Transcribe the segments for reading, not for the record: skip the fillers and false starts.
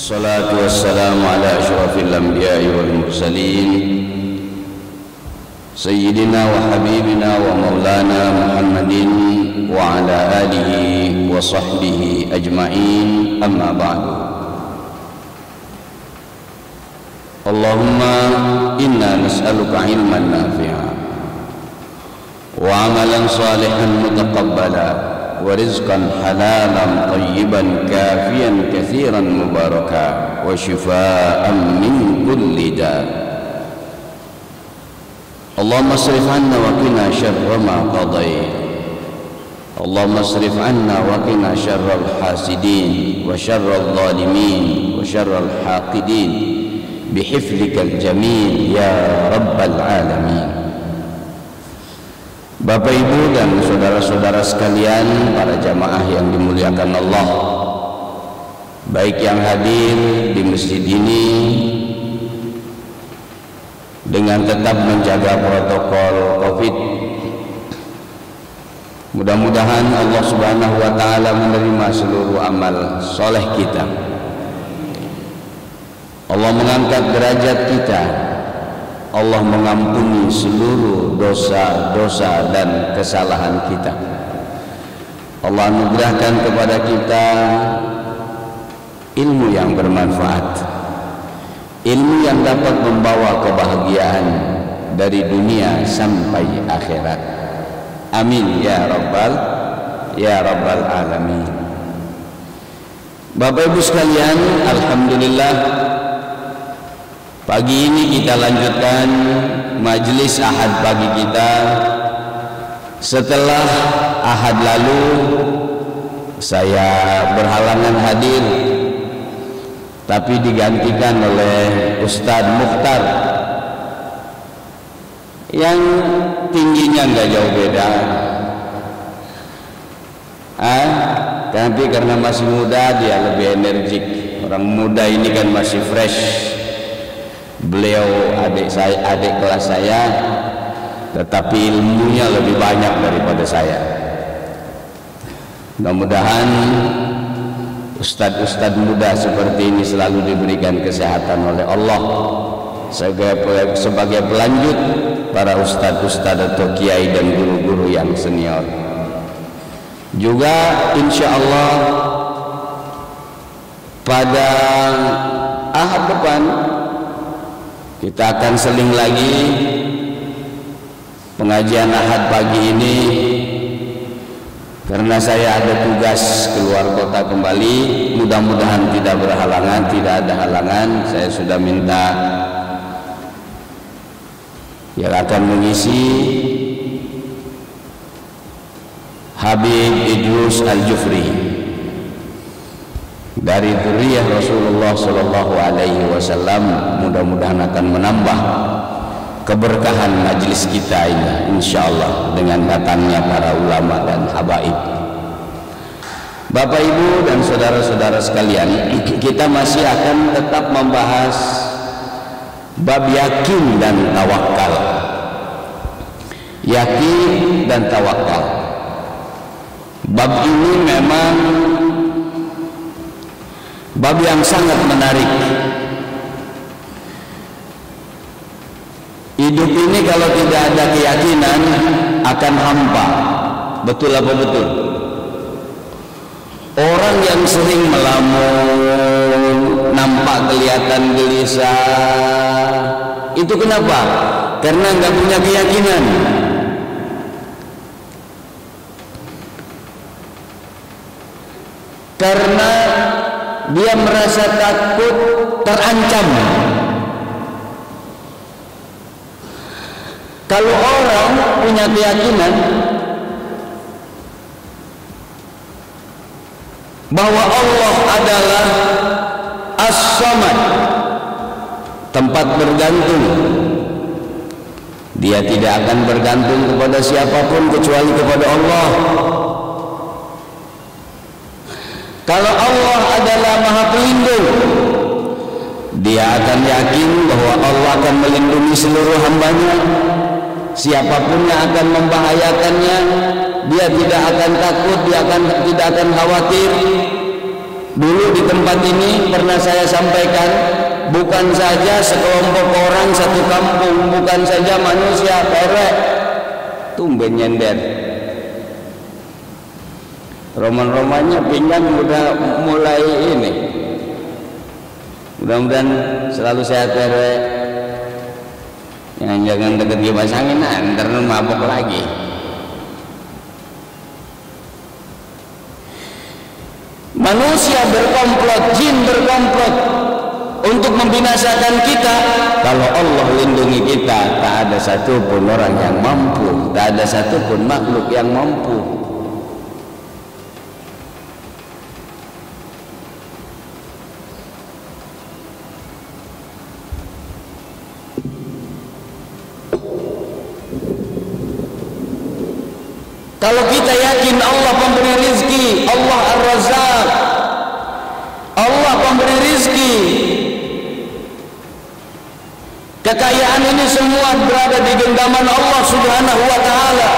Wassalatu wassalamu ala asyrafil anbiya'i wal mursalin Sayyidina wa habibina wa maulana Muhammadin wa ala alihi wa sahbihi ajma'in, amma ba'du. Allahumma inna nas'aluka ilman nafi'a wa amalan salihan mutaqabbala wa rizqan halalan tayyiban kafiyan kathiran mubaraka wa shifaa'an min kulli da'. Allahumma asrif 'anna wa qina syarra ma qadait. Allahumma asrif 'anna wa qina syarral hasidin wa syarral zalimin wa syarral haqidin bihifdzikal jamil ya rabbal alamin. Bapak, Ibu, dan saudara-saudara sekalian, para jamaah yang dimuliakan Allah, baik yang hadir di masjid ini dengan tetap menjaga protokol Covid, mudah-mudahan Allah Subhanahu wa taala menerima seluruh amal soleh kita. Allah mengangkat derajat kita. Allah mengampuni seluruh dosa-dosa dan kesalahan kita. Allah anugerahkan kepada kita ilmu yang bermanfaat, ilmu yang dapat membawa kebahagiaan dari dunia sampai akhirat. Amin ya rabbal alamin. Bapak Ibu sekalian, alhamdulillah, pagi ini kita lanjutkan majelis Ahad pagi kita. Setelah Ahad lalu saya berhalangan hadir, tapi digantikan oleh Ustadz Mukhtar yang tingginya nggak jauh beda, tapi karena masih muda dia lebih energik. Orang muda ini kan masih fresh. Beliau adik kelas saya, tetapi ilmunya lebih banyak daripada saya. Mudah-mudahan ustadz-ustadz muda seperti ini selalu diberikan kesehatan oleh Allah sebagai pelanjut para ustadz-ustadz atau kiai dan guru-guru yang senior. Juga insya Allah pada Ahad depan kita akan seling lagi pengajian Ahad pagi ini, karena saya ada tugas keluar kota kembali. Mudah-mudahan tidak berhalangan, tidak ada halangan. Saya sudah minta yang akan mengisi Habib Idrus Al-Jufri dari dzurriyyah Rasulullah Sallallahu Alaihi Wasallam. Mudah-mudahan akan menambah keberkahan majelis kita ini, insya Allah, dengan datangnya para ulama dan habaib. Bapak, Ibu, dan saudara-saudara sekalian, kita masih akan tetap membahas bab yakin dan tawakal. Yakin dan tawakal. Bab ini memang bab yang sangat menarik. Hidup ini kalau tidak ada keyakinan akan hampa. Betul apa betul? Orang yang sering melamun, nampak kelihatan gelisah, itu kenapa? Karena nggak punya keyakinan. Karena dia merasa takut terancam. Kalau orang punya keyakinan bahwa Allah adalah As-Samad, tempat bergantung, dia tidak akan bergantung kepada siapapun kecuali kepada Allah. Kalau Allah adalah Maha Pelindung, dia akan yakin bahwa Allah akan melindungi seluruh hambanya. Siapapun yang akan membahayakannya, dia tidak akan takut, dia tidak akan khawatir. Dulu di tempat ini pernah saya sampaikan, bukan saja sekelompok orang satu kampung, bukan saja manusia perek, tumben nyender. Roman-romannya pinggang udah mulai ini. Mudah-mudahan selalu sehat perek. Jangan deket kipas angin, ntar mabok lagi. Manusia berkomplot, jin berkomplot untuk membinasakan kita. Kalau Allah lindungi kita, tak ada satupun orang yang mampu, tak ada satupun makhluk yang mampu. Kalau kita yakin Allah pemberi rizki, Allah Ar-Razzaq, Allah pemberi rizki, kekayaan ini semua berada di genggaman Allah Subhanahu wa ta'ala.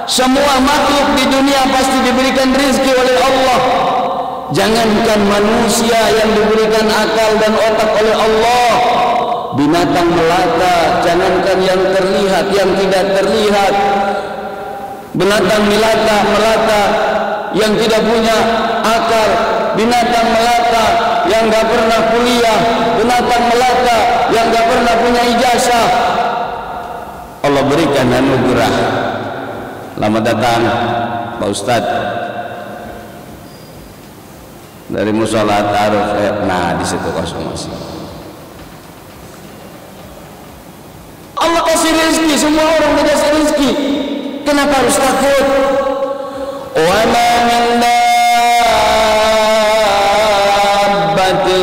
Semua makhluk di dunia pasti diberikan rizki oleh Allah. Jangankan manusia yang diberikan akal dan otak oleh Allah, binatang melata, jangankan yang terlihat, yang tidak terlihat, binatang melata yang tidak punya akal, binatang melata yang gak pernah kuliah, binatang melata yang gak pernah punya ijazah, Allah berikan anugerah. Selamat datang Pak Ustadz dari Musola Ta'aruf. Nah, di situ kosong masih. Allah kasih rezeki, semua orang dikasih rezeki. Kenapa harus takut? Wa ma min dabbatin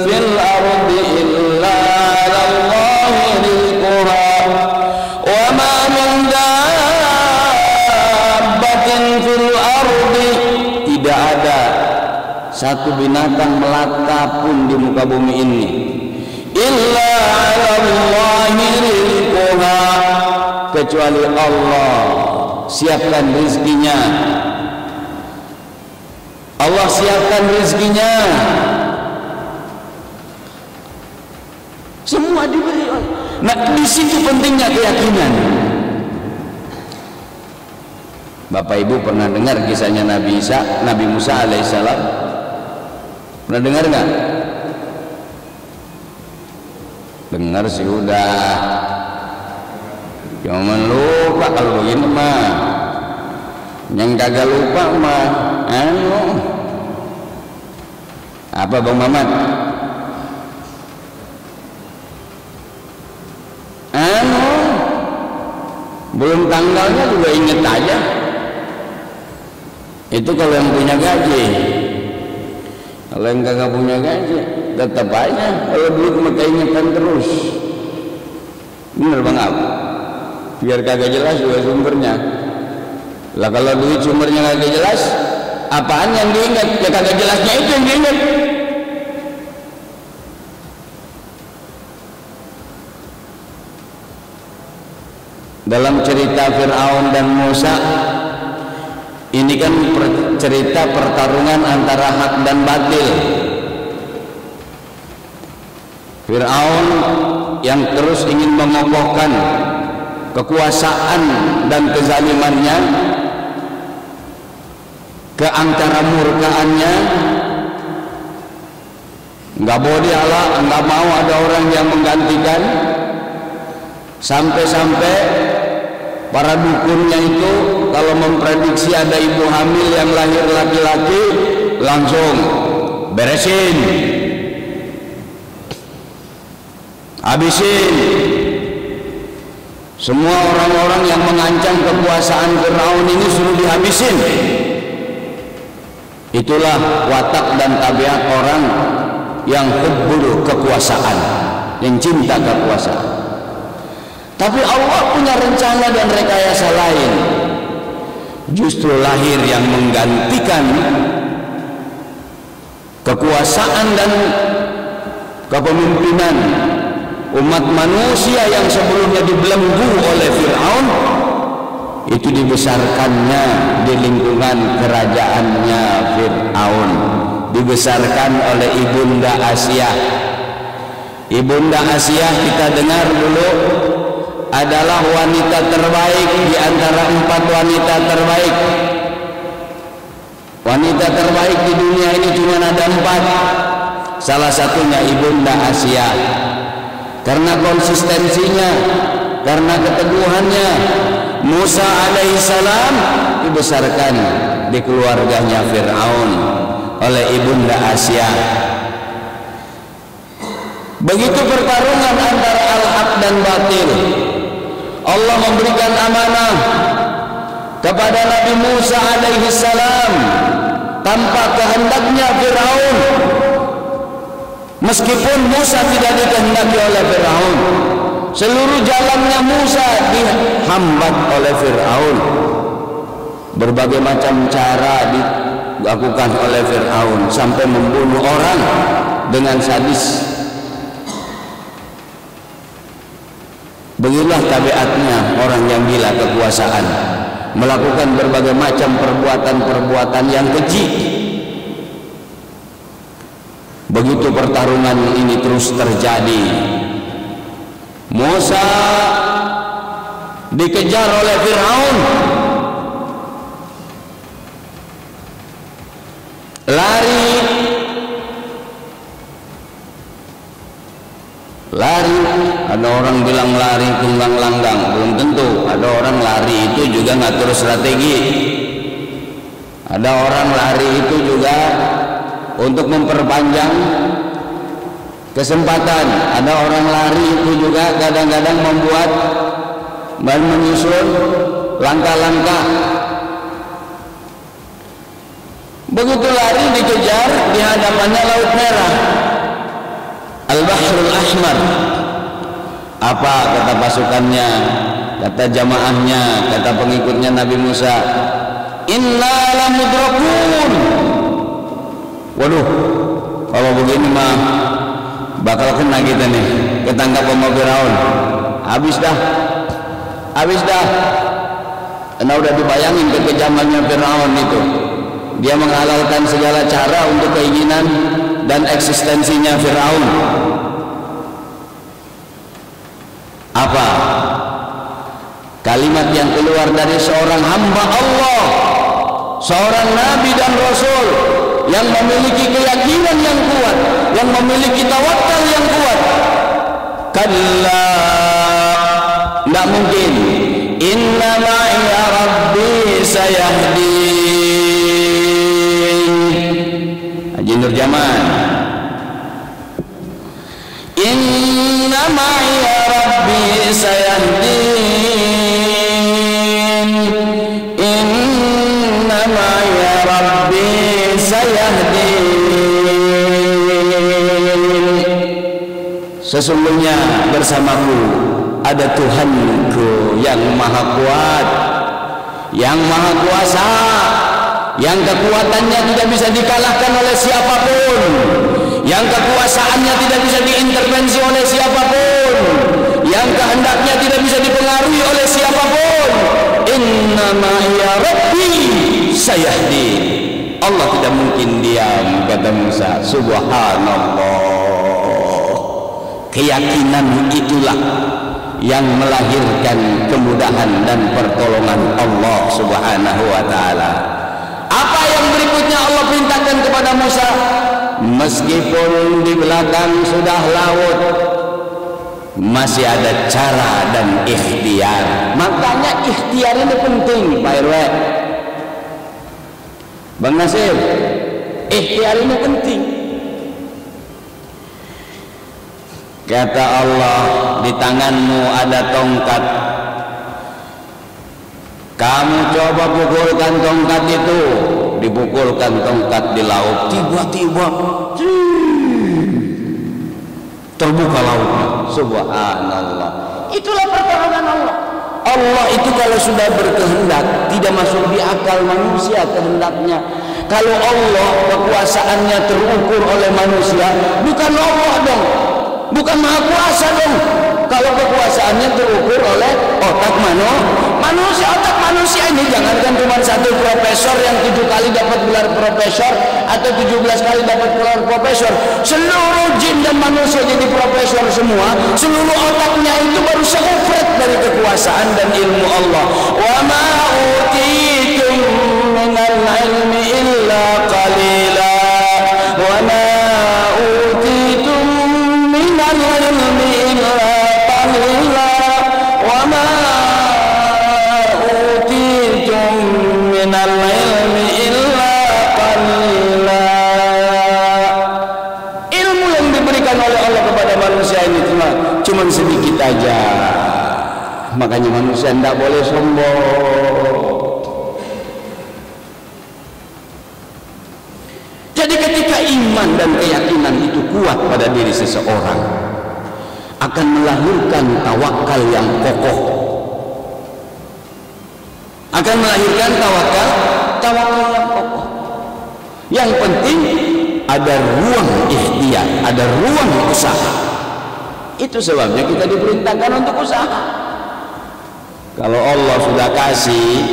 fil ardi illa 'alallahi rizquha. Wa ma min dabbatin fil ardi, tidak ada satu binatang melata pun di muka bumi ini, illa 'alallahi rizquha, kecuali Allah siapkan rezekinya. Allah siapkan rezekinya. Semua diberi. Nah, di situ pentingnya keyakinan. Bapak Ibu pernah dengar kisahnya Nabi Musa alaihissalam? Pernah dengar nggak? Dengar sih udah. Jangan lupa kalau begini mah. Yang kagak lupa mah apa Bang Mamat? Belum tanggalnya juga inget aja. Itu kalau yang punya gaji. Kalau yang kagak punya gaji tetap aja kalau duit mah keingetan terus. Bener Bang Ab? Biar kagak jelas juga sumbernya. Lah kalau duit sumbernya kagak jelas, apaan yang diingat? Ya kagak jelasnya itu yang diingat. Dalam cerita Fir'aun dan Musa, ini kan cerita pertarungan antara hak dan batil. Fir'aun yang terus ingin mengokohkan kekuasaan dan kezalimannya, keangkara murkaannya, nggak boleh Allah, nggak mau ada orang yang menggantikan, sampai-sampai para dukunnya itu kalau memprediksi ada ibu hamil yang lahir laki-laki langsung beresin, habisin. Semua orang-orang yang mengancam kekuasaan Fir'aun ini suruh dihabisin. Itulah watak dan tabiat orang yang hubbul kekuasaan, yang cinta kekuasaan. Tapi Allah punya rencana dan rekayasa lain. Justru lahir yang menggantikan kekuasaan dan kepemimpinan umat manusia yang sebelumnya dibelenggu oleh Fir'aun, itu dibesarkannya di lingkungan kerajaannya Fir'aun, dibesarkan oleh Ibunda Asia. Ibunda Asia kita dengar dulu adalah wanita terbaik di antara 4 wanita terbaik. Wanita terbaik di dunia ini cuma ada 4. Salah satunya Ibunda Asia. Karena konsistensinya, karena keteguhannya, Musa alaihissalam dibesarkan di keluarganya Fir'aun oleh Ibunda Asia. Begitu pertarungan antara al-haq dan batil, Allah memberikan amanah kepada Nabi Musa alaihissalam tanpa kehendaknya Fir'aun. Meskipun Musa tidak dikehendaki oleh Fir'aun, seluruh jalannya Musa dihambat oleh Fir'aun. Berbagai macam cara dilakukan oleh Fir'aun sampai membunuh orang dengan sadis. Begitulah tabiatnya orang yang gila kekuasaan, melakukan berbagai macam perbuatan-perbuatan yang keji. Begitu pertarungan ini terus terjadi, Musa dikejar oleh Fir'aun, lari, ada orang bilang lari tunggang langgang, belum tentu. Ada orang lari itu juga ngatur strategi, ada orang lari itu juga untuk memperpanjang kesempatan, ada orang lari itu juga kadang-kadang membuat dan menyusun langkah-langkah. Begitu lari dikejar, di hadapannya Laut Merah, Al-Bahrul Ahmar. Apa kata pasukannya, kata jamaahnya, kata pengikutnya Nabi Musa? Inna lamudrakun. Waduh, kalau begini mah bakal kena kita nih, ketangkap sama Firaun. Habis dah. Karena udah dibayangin kekejamannya Firaun itu. Dia menghalalkan segala cara untuk keinginan dan eksistensinya Firaun. Apa kalimat yang keluar dari seorang hamba Allah, seorang nabi dan rasul yang memiliki keyakinan yang kuat, yang memiliki tawakal yang kuat? Kalla, tidak mungkin. Inna ma'iya rabbi sayahdin. Haji Nur Jaman. Inna ma'iya rabbi sayahdin. Inna ma'iya rabbi sayahdin. Sesungguhnya bersamaku ada Tuhanku yang maha kuat, yang maha kuasa, yang kekuatannya tidak bisa dikalahkan oleh siapapun, yang kekuasaannya tidak bisa diintervensi oleh siapapun, yang kehendaknya tidak bisa dipengaruhi oleh siapapun. Inna ma'iya rabbi sayahdin. Allah tidak mungkin diam, kata Musa. Subhanallah. Keyakinan itulah yang melahirkan kemudahan dan pertolongan Allah Subhanahu wa ta'ala. Apa yang berikutnya Allah perintahkan kepada Musa? Meskipun di belakang sudah laut, masih ada cara dan ikhtiar. Makanya ikhtiar ini penting, Pak RW, Bang Nasir. Ikhtiar ini penting. Kata Allah, di tanganmu ada tongkat. Kamu coba pukulkan tongkat itu. Dipukulkan tongkat di laut. Tiba-tiba terbuka lautnya. Subhanallah. Itulah pertolongan Allah. Allah itu kalau sudah berkehendak, tidak masuk di akal manusia kehendaknya. Kalau Allah kekuasaannya terukur oleh manusia, bukan Allah dong, bukan maha kuasa dong. Kalau kekuasaannya terukur oleh otak manusia, otak manusia ini jangankan cuma satu profesor yang 7 kali dapat gelar profesor atau 17 kali dapat gelar profesor, seluruh jin dan manusia jadi profesor semua, seluruh otaknya itu baru seufret dari kekuasaan dan ilmu Allah. Wa ma utitum minal ilmi illa qalila wa ma utitum minal ilmi illa qalila wa ma utitum minal ilmi illa qalila. Ilmu yang diberikan oleh Allah kepada manusia ini cuma sedikit aja. Makanya manusia tidak boleh sombong. Jadi ketika iman dan keyakinan itu kuat pada diri seseorang, akan melahirkan tawakal yang kokoh, akan melahirkan tawakal yang kokoh. Yang penting ada ruang ikhtiar, ada ruang usaha. Itu sebabnya kita diperintahkan untuk usaha. Kalau Allah sudah kasih,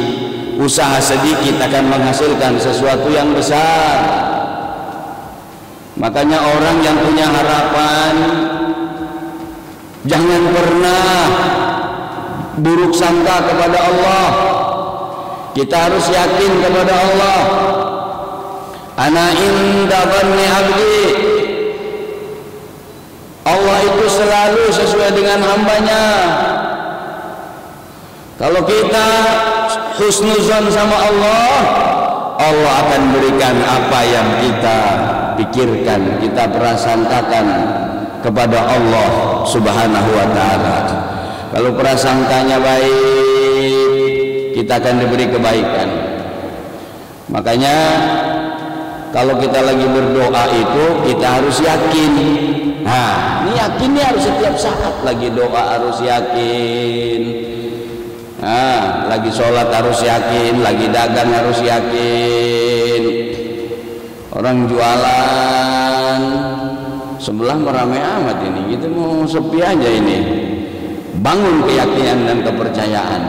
usaha sedikit akan menghasilkan sesuatu yang besar. Makanya orang yang punya harapan jangan pernah buruk sangka kepada Allah. Kita harus yakin kepada Allah. Ana inda dhanni abdi. Allah itu selalu sesuai dengan hambanya. Kalau kita husnuzon sama Allah, Allah akan berikan apa yang kita pikirkan, kita prasangkakan kepada Allah Subhanahu wa ta'ala. Kalau prasangkanya baik, kita akan diberi kebaikan. Makanya kalau kita lagi berdoa itu kita harus yakin. Nah, ini yakinnya harus setiap saat. Lagi doa harus yakin. Nah, lagi sholat harus yakin, lagi dagang harus yakin. Orang jualan sebelah meramai amat ini, kita mau sepi aja ini. Bangun keyakinan dan kepercayaan.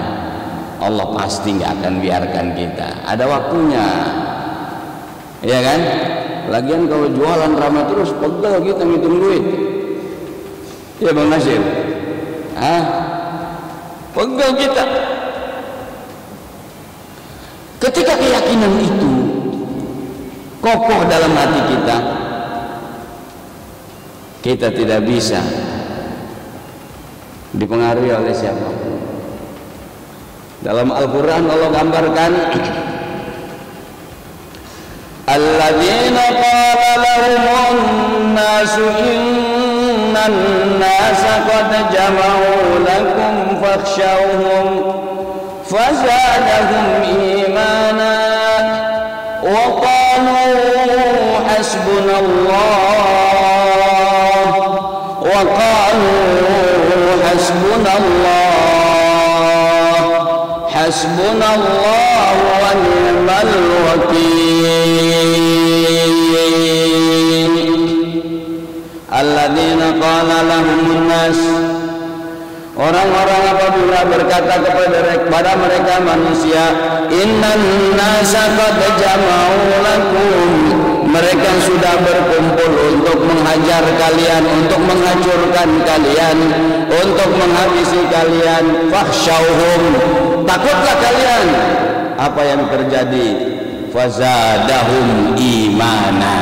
Allah pasti nggak akan biarkan kita. Ada waktunya, ya kan? Lagian kalau jualan ramai terus, pegel kita ngitung duit. Ya Bang Nasir, pegel kita. Ketika keyakinan itu kokoh dalam hati kita, kita tidak bisa dipengaruhi oleh siapapun. Dalam Al-Quran Allah gambarkan alladzina qala lahumun nasu innan nasa qad jama'u lakum fakhshawhum fazadahum imana wa qalu hasbunallah wa qalu hasbunallah wa ni'mal wakil. Alladzina qala lahumun nas, orang-orang apabila berkata kepada mereka manusia, innan nasa qad jama'u lakum, mereka sudah berkumpul untuk menghajar kalian, untuk menghancurkan kalian, untuk menghabisi kalian. Fakhshawhum, takutlah kalian. Apa yang terjadi? Fazadahum imana,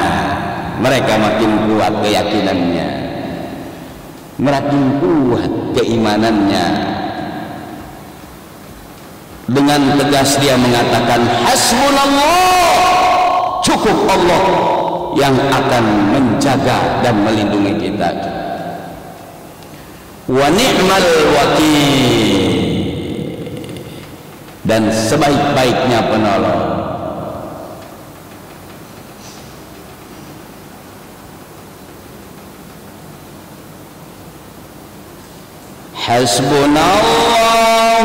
mereka makin kuat keyakinannya, makin kuat keimanannya. Dengan tegas dia mengatakan hasbunallah, cukup Allah yang akan menjaga dan melindungi kita. Wa ni'mal wakil, dan sebaik-baiknya penolong. Hasbunallah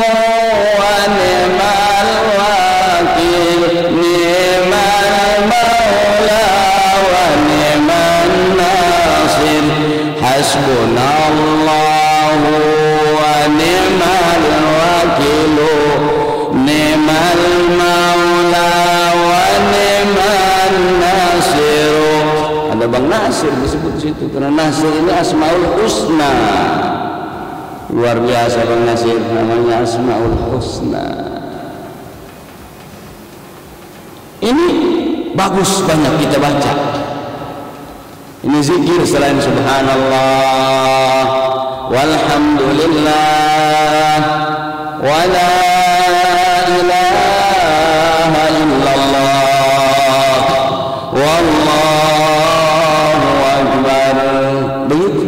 wa ni'mal wakil, ni'mal maula wa ni'man nasir. Hasbunallah wa ni'mal wakil, itu karena Nasir ini Asmaul Husna. Luar biasa Bang Nasir, namanya Asmaul Husna. Ini bagus banyak kita baca. Ini zikir selain subhanallah walhamdulillah wa la ilaha illallah wallahu akbar. Begitu.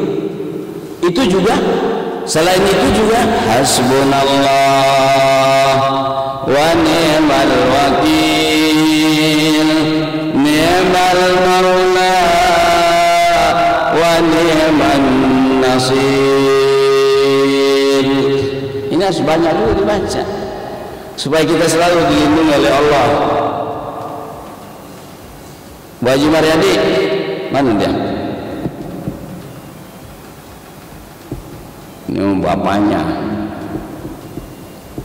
Itu juga, selain itu juga hasbunallah wa ni'mal wakil ni'mal maula wa ni'man nasir. Ini harus banyak dulu dibaca supaya kita selalu dilindungi oleh Allah. Bu Haji Maryadi, mana dia? Ini bapaknya,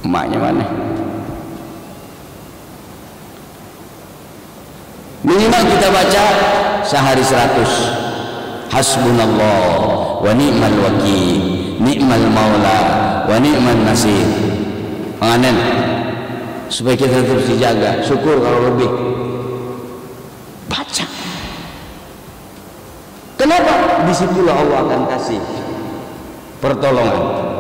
emaknya mana? Minimal kita baca sehari 100. Hasbunallah wa ni'mal wakil, ni'mal maula wa ni'man nasir. Penganen supaya kita terus dijaga. Syukur kalau lebih. Baca. Kenapa? Disitulah Allah akan kasih pertolongan.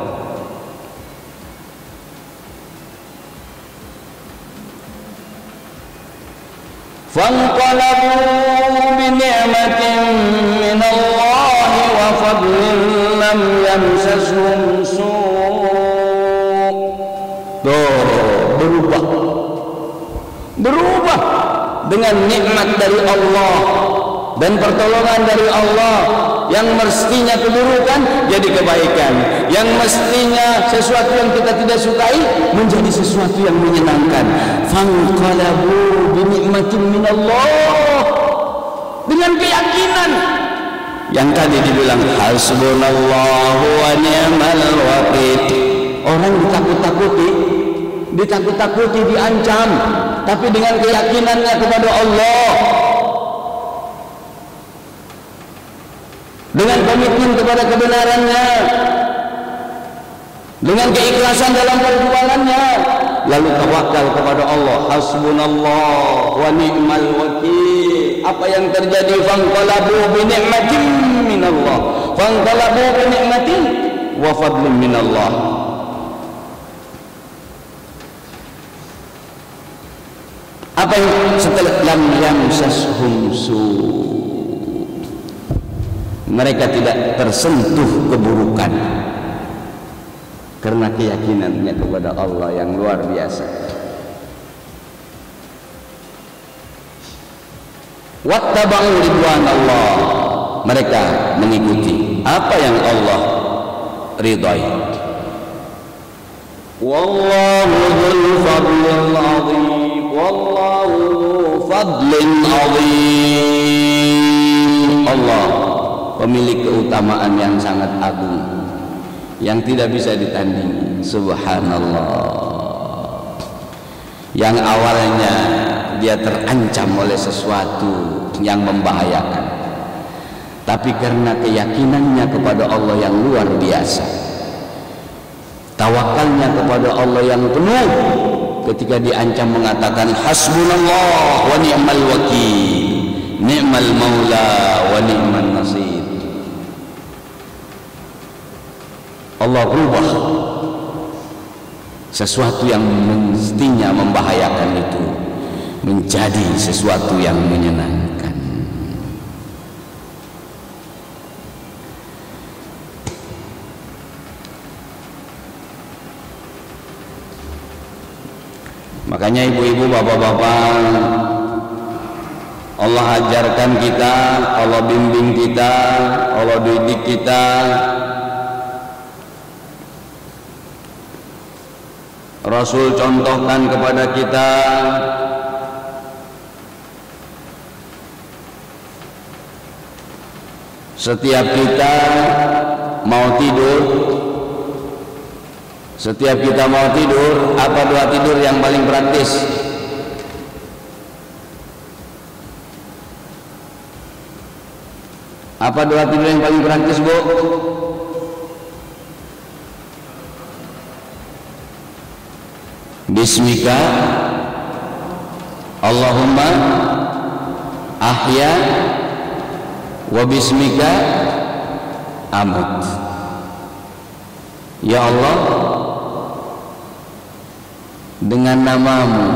Fanqalabu bi ni'matin min Allah wa fadlin lam yamsashum su'. Berubah dengan nikmat dari Allah dan pertolongan dari Allah. Yang mestinya keburukan jadi kebaikan, yang mestinya sesuatu yang kita tidak sukai menjadi sesuatu yang menyenangkan. Fanqalabu bi ni'matin minallah, dengan keyakinan yang tadi dibilang hasbunallahu wa ni'mal wakil. Orang ditakut-takuti, diancam, tapi dengan keyakinannya kepada Allah, dengan komitmen kepada kebenarannya, dengan keikhlasan dalam perjuangannya, lalu tawakal kepada Allah. Hasbunallah wa ni'mal wakil. Apa yang terjadi? Fanqalabu bi ni'matin minallah, fanqalabu bi ni'matin wa fadlin minallah. Apa yang setelah lam yamsashum su', mereka tidak tersentuh keburukan karena keyakinannya kepada Allah yang luar biasa. Wattaba'u ridwanallah, mereka mengikuti apa yang Allah ridhai. Wallahu dzul fadlil azim, wallahu dzul fadlin azim. Allah pemilik keutamaan yang sangat agung, yang tidak bisa ditandingi. Subhanallah. Yang awalnya dia terancam oleh sesuatu yang membahayakan, tapi karena keyakinannya kepada Allah yang luar biasa, tawakalnya kepada Allah yang penuh, ketika diancam mengatakan hasbunallah wa ni'mal wakil, ni'mal maula wa ni'man nasir. Allah berubah sesuatu yang mestinya membahayakan itu menjadi sesuatu yang menyenangkan. Makanya ibu-ibu, bapak-bapak, Allah ajarkan kita, Allah bimbing kita, Allah didik kita Rasul contohkan kepada kita setiap kita mau tidur, apa doa tidur yang paling praktis? Apa doa tidur yang paling praktis, Bu? Bismika Allahumma ahya wa bismika amut. Ya Allah, dengan namamu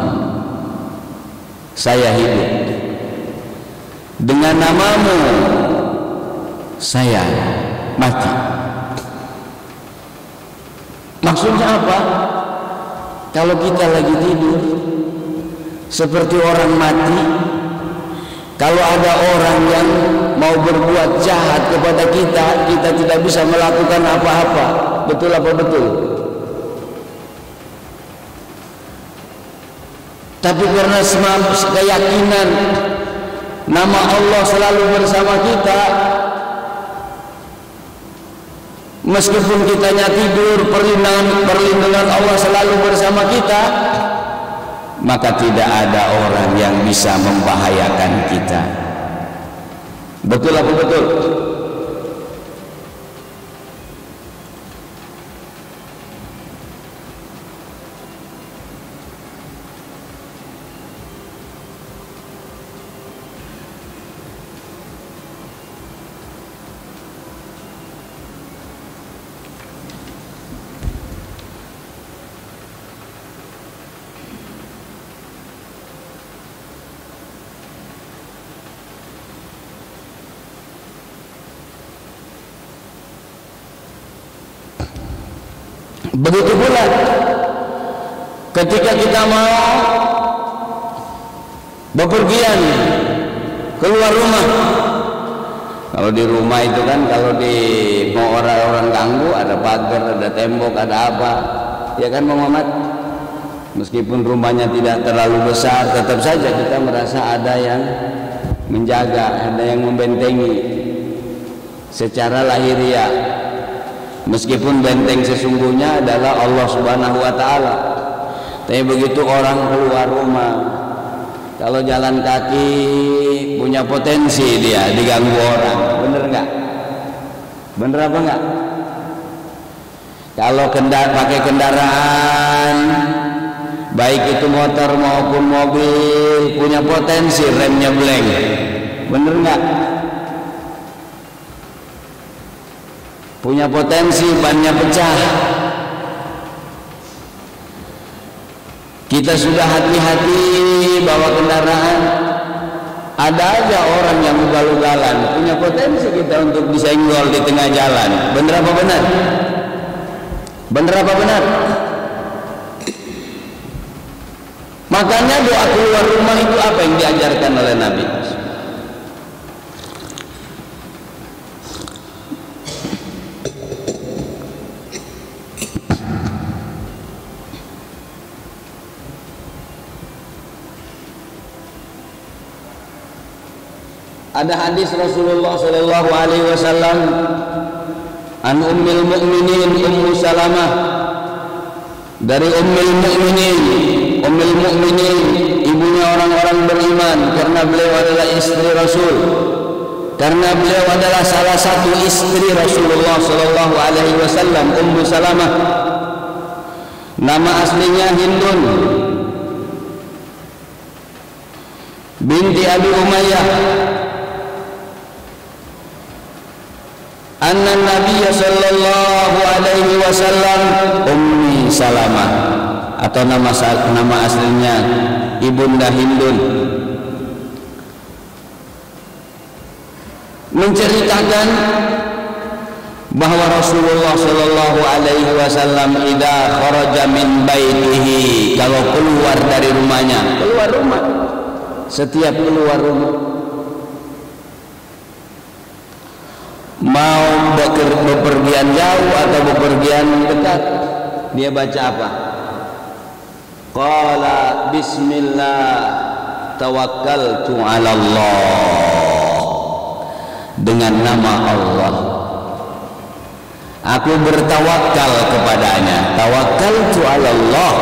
saya hidup, dengan namamu saya mati. Maksudnya apa? Kalau kita lagi tidur seperti orang mati, kalau ada orang yang mau berbuat jahat kepada kita, kita tidak bisa melakukan apa-apa. Betul apa betul? Tapi karena keyakinan nama Allah selalu bersama kita, meskipun kitanya tidur, perlindungan Allah selalu bersama kita, maka tidak ada orang yang bisa membahayakan kita. Betul apa betul? Begitu pula ketika kita mau bepergian keluar rumah. Kalau di rumah itu kan, kalau di mau orang-orang ganggu, ada pagar, ada tembok, ada apa, ya kan Muhammad? Meskipun rumahnya tidak terlalu besar, tetap saja kita merasa ada yang menjaga, ada yang membentengi secara lahiriah. Meskipun benteng sesungguhnya adalah Allah Subhanahu wa Ta'ala. Tapi begitu orang keluar rumah, kalau jalan kaki punya potensi dia diganggu orang. Bener nggak? Bener apa nggak? Kalau pakai kendaraan, baik itu motor maupun mobil, punya potensi remnya blank. Bener nggak? Punya potensi bannya pecah. Kita sudah hati-hati bawa kendaraan, ada aja orang yang ugal-ugalan, punya potensi kita untuk disenggol di tengah jalan. Bener apa benar? Bener apa benar? Makanya doa keluar rumah itu apa yang diajarkan oleh Nabi? Ada hadis Rasulullah sallallahu alaihi wasallam an ummil mu'minin Ummu Salamah, dari ummul mu'minin ibunya orang-orang beriman, karena beliau adalah istri Rasul, karena beliau adalah salah satu istri Rasulullah sallallahu alaihi wasallam, Ummu Salamah. Nama aslinya Hindun binti Abi Umayyah. Anna Nabiya sallallahu alaihi wasallam Ummi Salamah, atau nama aslinya Ibunda Hindun, menceritakan bahwa Rasulullah sallallahu alaihi wasallam idza kharaja min baitihi, kalau keluar dari rumahnya, keluar rumah, setiap keluar rumah, mau bepergian jauh atau bepergian dekat, dia baca apa? Qala bismillah tawakkaltu 'ala Allah, dengan nama Allah aku bertawakal kepadanya. Tawakkaltu 'ala Allah,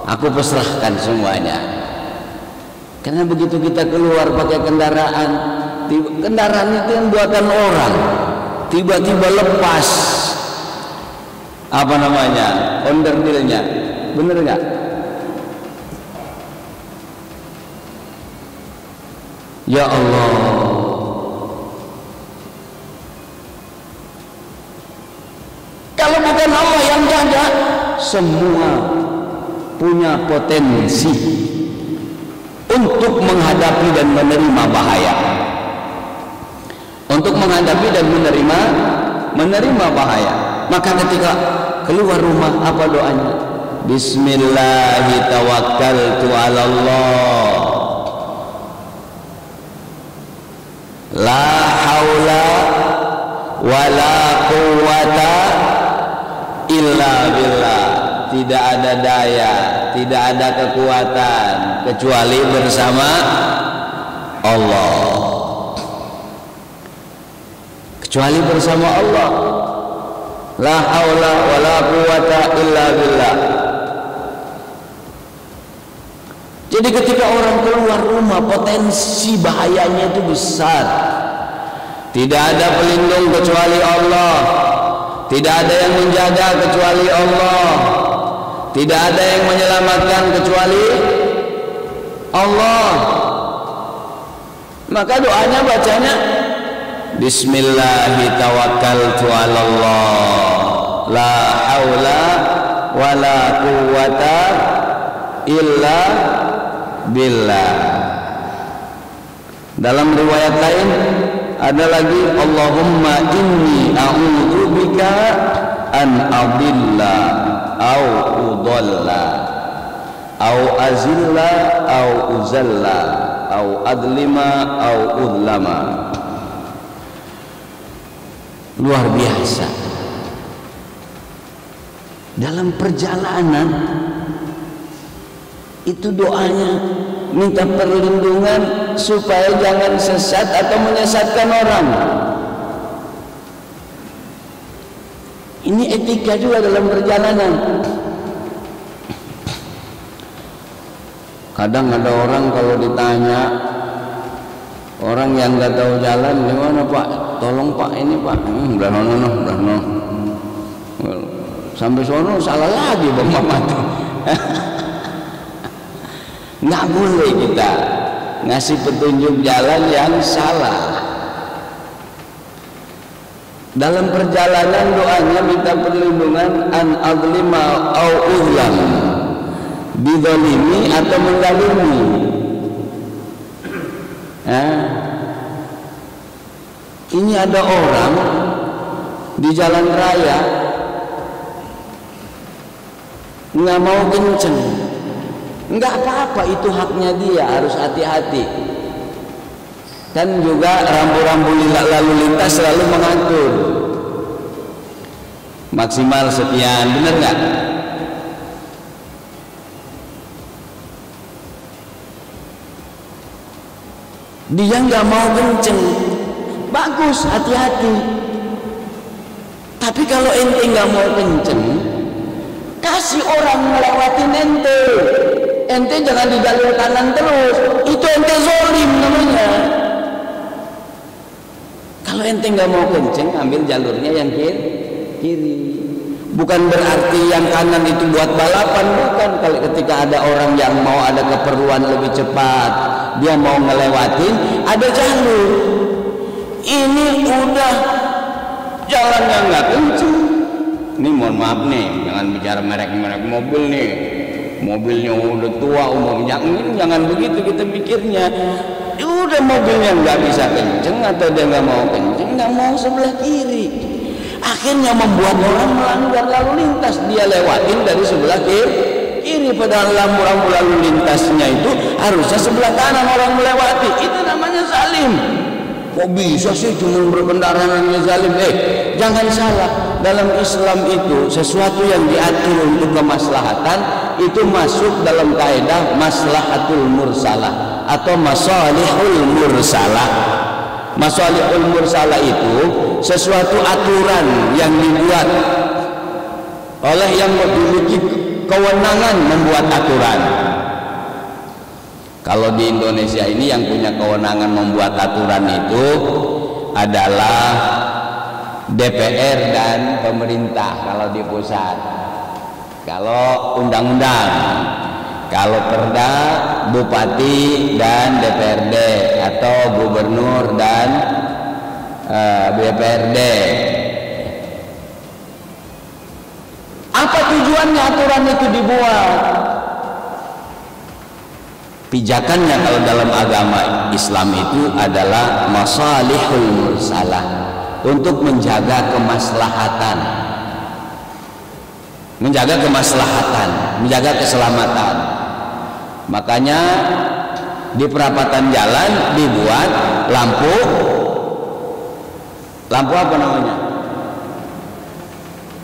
aku pasrahkan semuanya. Karena begitu kita keluar pakai kendaraan, kendaraan itu yang buatan orang, tiba-tiba lepas apa namanya onderdilnya, bener nggak? Ya Allah, kalau bukan Allah yang jaga, semua punya potensi untuk menghadapi dan menerima bahaya, untuk menghadapi dan menerima bahaya. Maka ketika keluar rumah, apa doanya? Bismillahi tawakkaltu 'alallah, la haula wala quwwata illa billah. Tidak ada daya, tidak ada kekuatan kecuali bersama Allah. Kecuali bersama Allah. La haula wala quwwata illa billah. Jadi ketika orang keluar rumah, potensi bahayanya itu besar. Tidak ada pelindung kecuali Allah. Tidak ada yang menjaga kecuali Allah. Tidak ada yang menyelamatkan kecuali Allah. Maka doanya bacanya Bismillahi tawakkaltu 'alallah, la haula wala quwwata illa billah. Dalam riwayat lain ada lagi, Allahumma inni a'udzubika an adilla au udalla au azilla au uzalla au adlima au udlama. Luar biasa. Dalam perjalanan itu doanya minta perlindungan supaya jangan sesat atau menyesatkan orang. Ini etika juga dalam perjalanan. Kadang ada orang kalau ditanya, orang yang nggak tahu jalan, gimana Pak? Tolong Pak, ini Pak. Udah no. Sampai sono salah lagi Bang Mamat. Nggak boleh kita ngasih petunjuk jalan yang salah. Dalam perjalanan doanya minta perlindungan an adlima au uzlam, dizalimi atau menzalimi. Ini ada orang di jalan raya nggak mau kenceng. Enggak apa-apa, itu haknya dia, harus hati-hati. Dan juga rambu-rambu lalu lintas selalu mengatur maksimal sekian, benar nggak? Dia nggak mau kenceng, bagus, hati-hati. Tapi kalau ente nggak mau kenceng, kasih orang ngelewatin ente. Ente jangan di jalur kanan terus, itu ente zolim namanya. Kalau ente nggak mau kenceng, ambil jalurnya yang kiri. Bukan berarti yang kanan itu buat balapan, bukan. Kalau ketika ada orang yang mau ada keperluan lebih cepat, dia mau ngelewatin, ada jalur. Ini udah jalan yang nggak kenceng. Ini mohon maaf nih, jangan bicara merek-merek mobil nih. Mobilnya udah tua umumnya, jangan begitu kita pikirnya. Udah mobilnya nggak bisa kenceng atau dia nggak mau kenceng, nggak mau sebelah kiri, akhirnya membuat orang melanggar lalu lintas. Dia lewatin dari sebelah kiri, padahal lampu-lampu lalu lintasnya itu harusnya sebelah kanan orang melewati. Itu namanya zalim. Kok bisa sih cuma berkendaraannya zalim? Jangan salah, dalam Islam itu sesuatu yang diatur untuk kemaslahatan itu masuk dalam kaidah maslahatul mursalah atau masalihul mursalah. Masalihul mursalah itu sesuatu aturan yang dibuat oleh yang memiliki kewenangan membuat aturan. Kalau di Indonesia ini yang punya kewenangan membuat aturan itu adalah DPR dan pemerintah kalau di pusat. Kalau undang-undang, kalau perda bupati dan DPRD atau gubernur dan DPRD. Apa tujuannya aturan itu dibuat? Pijakannya kalau dalam agama Islam itu adalah masalihul mursalah, untuk menjaga kemaslahatan, menjaga keselamatan. Makanya di perapatan jalan dibuat lampu apa namanya?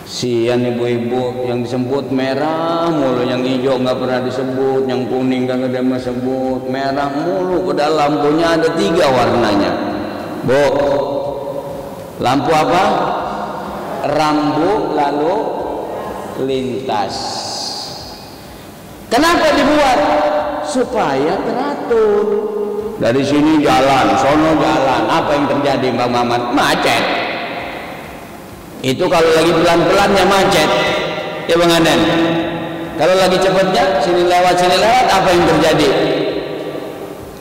Sian ibu-ibu yang disebut merah mulu, yang hijau nggak pernah disebut, yang kuning nggak ada disebut, merah mulu. Padahal lampunya ada 3 warnanya. Bu, lampu apa? Rambu lalu lintas. Kenapa dibuat? Supaya teratur. Dari sini jalan, sono jalan. Apa yang terjadi, Bang Mamat? Macet. Itu kalau lagi pelan-pelannya macet, ya Bang Aden. Kalau lagi cepatnya sini lewat, apa yang terjadi?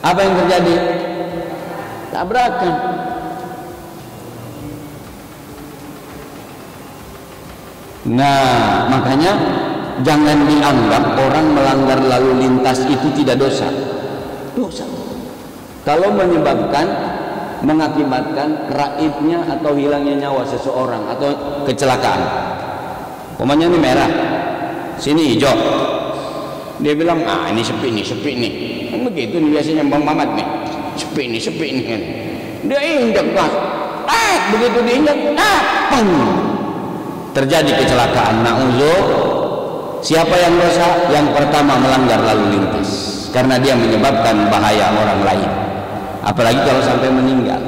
Apa yang terjadi? Tabrakan. Nah, makanya jangan dianggap orang melanggar lalu lintas itu tidak dosa. Dosa. Kalau mengakibatkan raibnya atau hilangnya nyawa seseorang atau kecelakaan. Umpamanya ini merah, sini hijau. Dia bilang, ini sepi nih. Kan begitu nih biasanya Bang Mamat nih. Sepi nih. Dia injak gas. Begitu diinjak, peng. Terjadi kecelakaan. Na'udzubillah. Siapa yang dosa? Yang pertama melanggar lalu lintas, karena dia menyebabkan bahaya orang lain. Apalagi kalau sampai meninggal.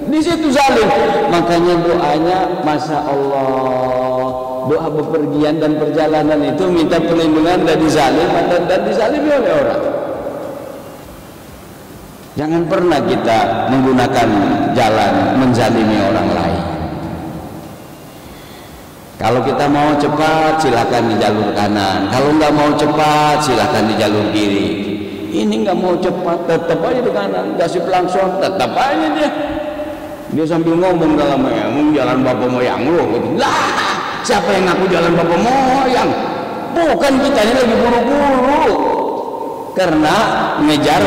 Di situ zalim. Makanya doanya, masya Allah, doa bepergian dan perjalanan itu minta perlindungan dari zalim dan dizalimi oleh orang. Jangan pernah kita menggunakan jalan menzalimi orang lain. Kalau kita mau cepat, silakan di jalur kanan. Kalau nggak mau cepat, silakan di jalur kiri. Ini nggak mau cepat, tetap aja di kanan, kasih pelangson, tetap aja dia sambil ngomong dalam jalan bapak moyang lu. Lah, siapa yang ngaku jalan bapak moyang? Bukan, kita ini lagi buru-buru karena ngejar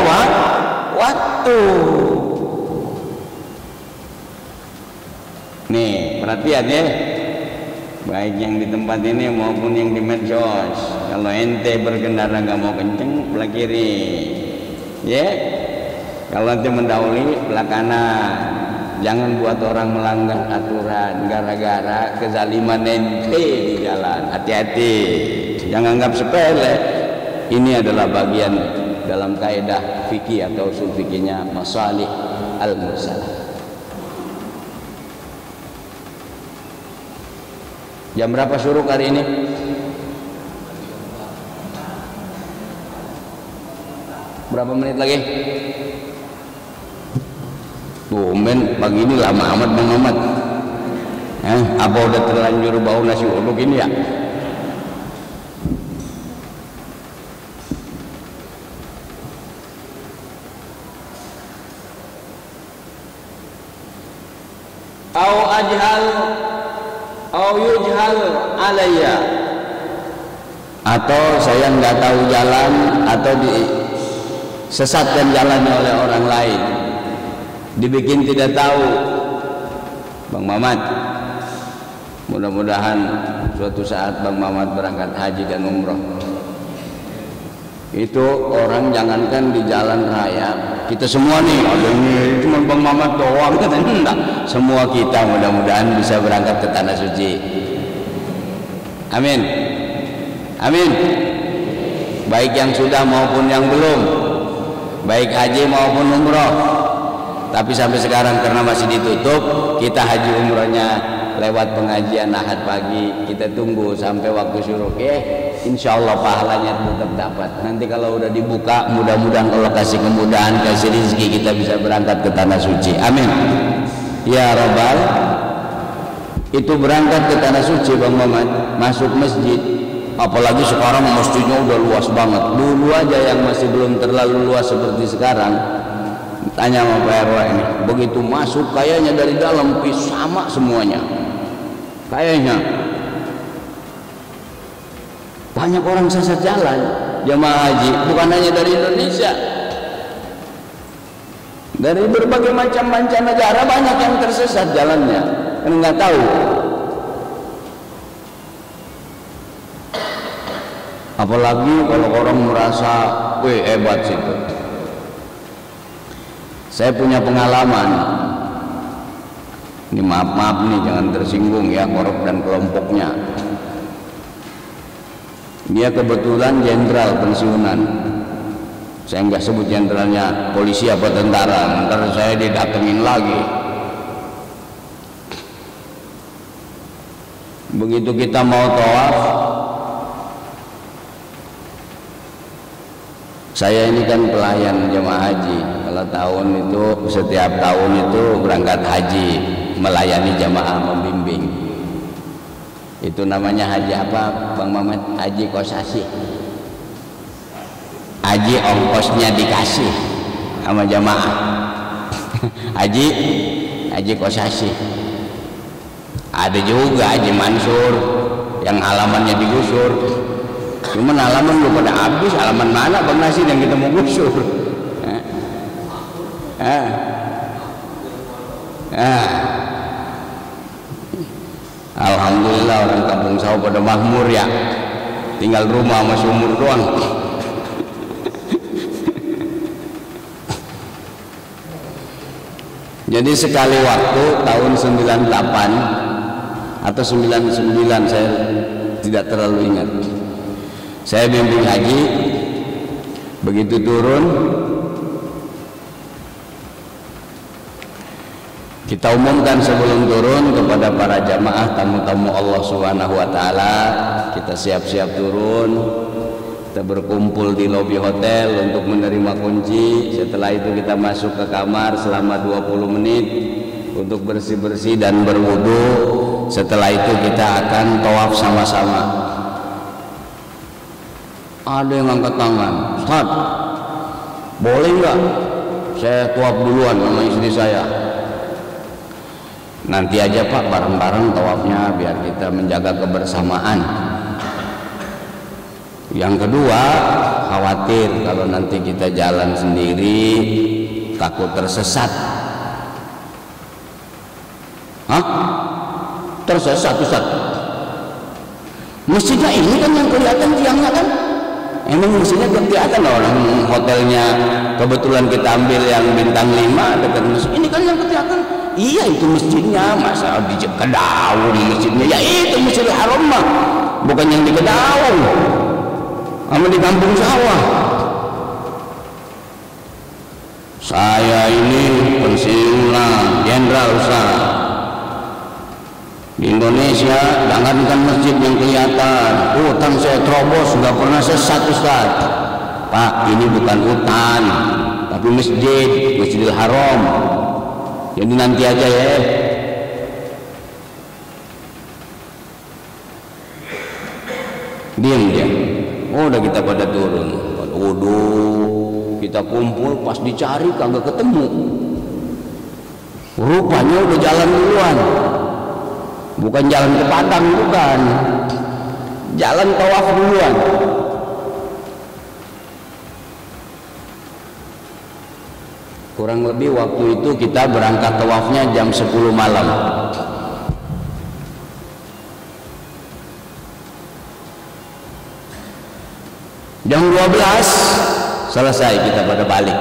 waktu. Nih, perhatian ya, baik yang di tempat ini maupun yang di medsos. Kalau ente berkendara nggak mau kenceng, belah kiri, ya. Kalau ente mendahului, belah kanan. Jangan buat orang melanggar aturan gara-gara kezaliman ente di jalan. Hati-hati, jangan anggap sepele. Ini adalah bagian dalam kaidah fikih atau usul fikihnya masalih al-mursalah. Jam berapa syuruk hari ini? Berapa menit lagi? Men, pagi ini lama amat Bang Mamat. Apa udah terlanjur bau nasi uduk ini ya? Au yujhal alayya, atau saya nggak tahu jalan atau disesatkan jalannya oleh orang lain, dibikin tidak tahu. Bang Mamat, mudah-mudahan suatu saat Bang Mamat berangkat haji dan umroh, itu orang jangankan di jalan raya, kita semua nih, ada ini cuma Bang Mamat doang, enggak, semua kita mudah-mudahan bisa berangkat ke tanah suci. Amin, amin. Baik yang sudah maupun yang belum, baik haji maupun umroh. Tapi sampai sekarang karena masih ditutup, kita haji umrohnya lewat pengajian Ahad pagi. Kita tunggu sampai waktu syuruk. insya Allah pahalanya tetap dapat. Nanti kalau udah dibuka, mudah-mudahan Allah kasih kemudahan, kasih rezeki, kita bisa berangkat ke tanah suci. Amin ya Rabbal. Itu berangkat ke tanah suci Bang Mamat, masuk masjid, apalagi sekarang masjidnya udah luas banget. Dulu aja yang masih belum terlalu luas seperti sekarang, tanya sama Pak RW ini, begitu masuk kayaknya dari dalam sama semuanya, kayaknya banyak orang sesat jalan jamaah haji, bukan hanya dari Indonesia, dari berbagai macam mancanegara banyak yang tersesat jalannya karena nggak tahu. Apalagi kalau orang merasa wih hebat situ. Saya punya pengalaman, ini maaf nih jangan tersinggung ya korup dan kelompoknya. Dia kebetulan jenderal pensiunan, saya nggak sebut jenderalnya polisi apa tentara, ntar saya didatengin lagi. Begitu kita mau tawaf, saya ini kan pelayan jemaah haji. Kalau tahun itu setiap tahun itu berangkat haji, melayani jemaah, membimbing. Itu namanya haji apa Bang Mamat? Haji kosasi. Haji ongkosnya dikasih sama jemaah. Haji kosasi. Ada juga Haji Mansur yang halamannya digusur. Cuman halaman belum pada habis, halaman mana Bang Nasir yang kita mau gusur? Alhamdulillah orang kampung sawah pada makmur ya, tinggal rumah sama sumur doang. Jadi sekali waktu tahun 98 atau 99, saya tidak terlalu ingat, saya bimbing haji. Begitu turun, kita umumkan sebelum turun kepada para jamaah, tamu-tamu Allah Subhanahu wa taala, kita siap-siap turun, kita berkumpul di lobi hotel untuk menerima kunci. Setelah itu kita masuk ke kamar selama 20 menit untuk bersih-bersih dan berwudu. Setelah itu kita akan tawaf sama-sama. Ada yang angkat tangan, Ustaz, boleh nggak saya tawaf duluan sama istri saya? Nanti aja Pak, bareng-bareng tawafnya biar kita menjaga kebersamaan. Yang kedua, khawatir kalau nanti kita jalan sendiri takut tersesat. Hah? Tersesat Ustaz? Masjidnya ini kan yang kelihatan tiangnya kan? Emang masjidnya kelihatan orang hotelnya kebetulan kita ambil yang bintang 5 dekat masjid. Ini kan yang kelihatan. Iya itu masjidnya, masa di Kedaung masjidnya? Ya itu Masjidil Haram mah, bukan yang di Kedaung, sama di kampung sawah. Saya ini pensiunan jenderal Ustaz. Di Indonesia jangankan masjid yang kelihatan, hutan saya terobos nggak pernah sesat Ustaz. Pak, ini bukan hutan, tapi masjid, Masjidil Haram. Jadi nanti aja ya. Diam dia. Oh, udah kita pada turun, pada wudu, kita kumpul, pas dicari kagak ketemu. Rupanya udah jalan duluan. Bukan jalan ke Padang, bukan. Jalan tawaf duluan. Kurang lebih waktu itu kita berangkat tawafnya jam 10 malam. Jam 12 selesai kita pada balik.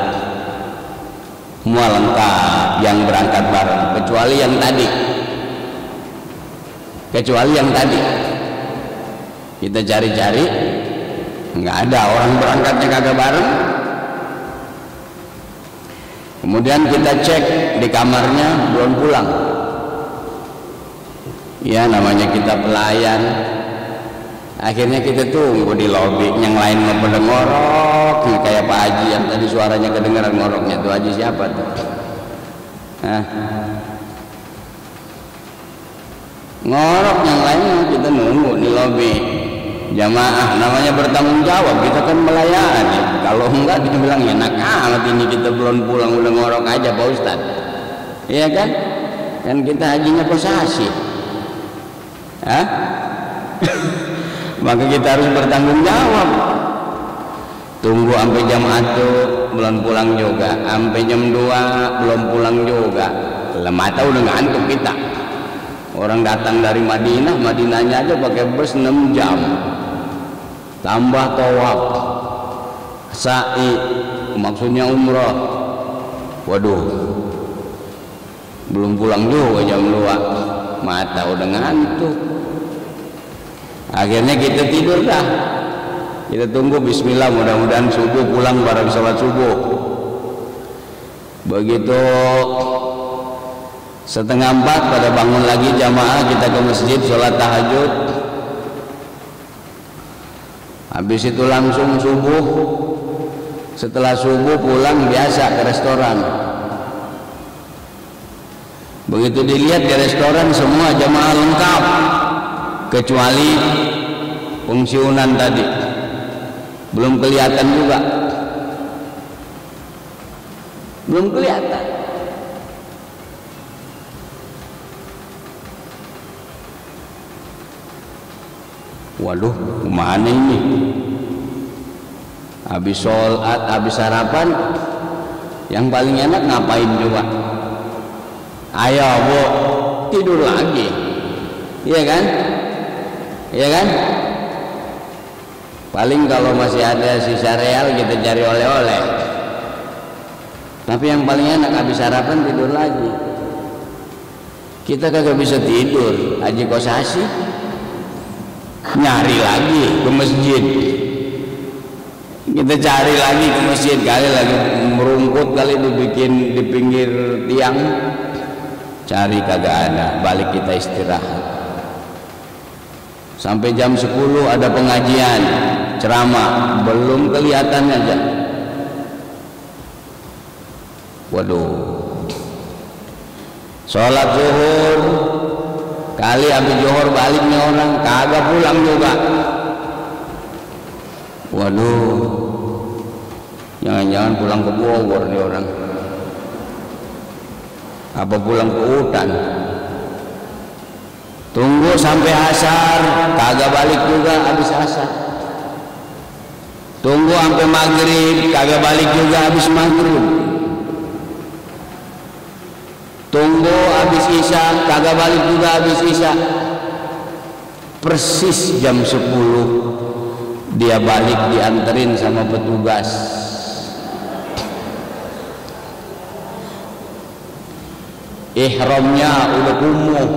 Semua lengkap yang berangkat bareng, kecuali yang tadi. Kita cari-cari, nggak ada, orang berangkatnya kagak bareng. Kemudian kita cek di kamarnya belum pulang. Ya namanya kita pelayan, Akhirnya kita tunggu di lobi, yang lain mau pada ngorok, kayak Pak Haji yang tadi suaranya kedengaran ngoroknya. Tuh Haji siapa tuh? Hah? Ngorok, yang lain kita nunggu di lobi. Jamaah namanya bertanggung jawab, kita kan melayani. Kalau enggak kita bilang enak amat ini, kita belum pulang udah ngorok aja Pak Ustad. Iya kan? Kan kita hajinya kosasi. Hah? Maka kita harus bertanggung jawab. Tunggu sampai jam 1 belum pulang juga, sampai jam 2 belum pulang juga. Mata udah ngantuk kita. Orang datang dari Madinah, Madinahnya aja pakai bus 6 jam. Tambah tawaf, sa'i, maksudnya umrah. Waduh, belum pulang juga jam 2. Mata udah ngantuk. Akhirnya kita tidur dah. Kita tunggu bismillah, mudah-mudahan subuh pulang bareng sholat subuh. Begitu setengah 4 pada bangun lagi jamaah, kita ke masjid sholat tahajud. Habis itu langsung subuh. Setelah subuh pulang biasa ke restoran. Begitu dilihat di restoran semua jamaah lengkap, kecuali pensiunan tadi belum kelihatan juga, belum kelihatan. Waduh, kemana ini? Habis sholat, habis sarapan, yang paling enak ngapain coba? Ayo bu, tidur lagi, iya kan? Iya kan? Paling kalau masih ada sisa real kita cari oleh-oleh. Tapi yang paling enak habis sarapan tidur lagi. Kita kagak bisa tidur, Haji Kosasi nyari lagi ke masjid. Kita cari lagi ke masjid, kali lagi merungkut, kali dibikin di pinggir tiang, cari kagak ada, balik kita istirahat. Sampai jam 10 ada pengajian, ceramah, belum kelihatan aja. Waduh, sholat zuhur, kali habis zuhur baliknya orang, kagak pulang juga. Waduh, jangan-jangan pulang ke Bogor nih orang. Apa pulang ke hutan? Tunggu sampai asar, kagak balik juga habis asar. Tunggu sampai maghrib, kagak balik juga habis maghrib. Tunggu habis isya, kagak balik juga habis isya. Persis jam 10 dia balik, dianterin sama petugas. Ihramnya udah kumuh.